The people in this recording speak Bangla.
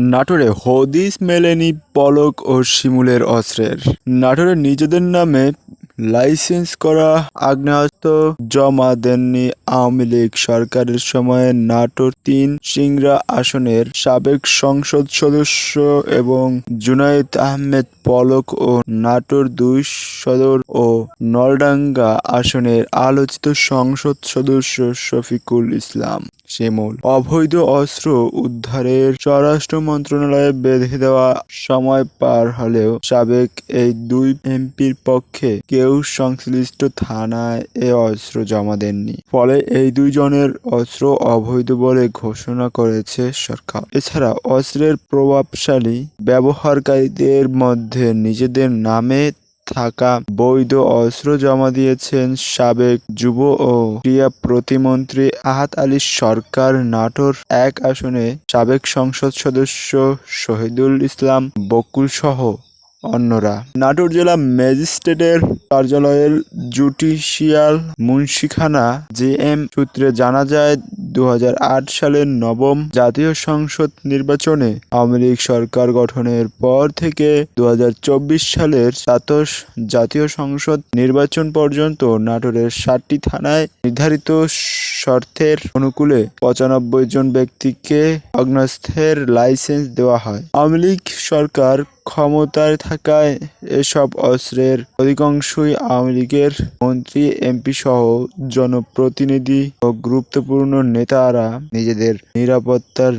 নাটোরে হদিস মেলেনি পলক ও শিমুলের অস্ত্রের। নাটোরে নিজেদের নামে লাইসেন্স করা আগ্নেয়াস্ত্র জমা দেননি আওয়ামী লীগ সরকারের সময়ে নাটোর-৩ সিংড়া আসনের সাবেক সংসদ সদস্য এবং জুনায়েদ আহমেদ পলক ও নাটোর-২ সদর ও নলডাঙ্গা আসনের আলোচিত সংসদ সদস্য শফিকুল ইসলাম শিমুল। অবৈধ অস্ত্র উদ্ধারের স্বরাষ্ট্র মন্ত্রণালয়ে বেঁধে দেওয়া সময় পার হলেও সাবেক এই দুই এমপির পক্ষে কেউ সংশ্লিষ্ট থানায় এ অস্ত্র জমা দেননি। ফলে এই দুইজনের অস্ত্র অবৈধ বলে ঘোষণা করেছে সরকার। এছাড়া অস্ত্রের প্রভাবশালী ব্যবহারকারীদের মধ্যে নিজেদের নামে থাকা বৈধ অস্ত্র জমা দিয়েছেন সাবেক যুব ও ক্রীড়া প্রতিমন্ত্রী আহাদ আলী সরকার, নাটোর-১ আসনের সাবেক সংসদ সদস্য শহীদুল ইসলাম বকুলসহ অন্যরা। নাটোর জেলা ম্যাজিস্ট্রেটের কার্যালয়ের জুডিশিয়াল মুন্সিখানা জেএম সূত্রে জানা যায়, ২০০৮ সালের নবম জাতীয় সংসদ নির্বাচনে আওয়ামী লীগ সরকার গঠনের পর থেকে ২০২৪ সালের ২৭ জাতীয় সংসদ নির্বাচন পর্যন্ত নাটোরের ৭টি থানায় নির্ধারিত শর্তের অনুকূলে ৯৫ জন ব্যক্তিকে আগ্নেয়াস্ত্রের লাইসেন্স দেওয়া হয়। আওয়ামী লীগ সরকার ক্ষমতায় থাকায় এসব অস্ত্রের অধিকাংশই আওয়ামী লীগের মন্ত্রী, এমপিসহ জনপ্রতিনিধি ও গুরুত্বপূর্ণ নেতারা নিজেদের নিরাপত্তার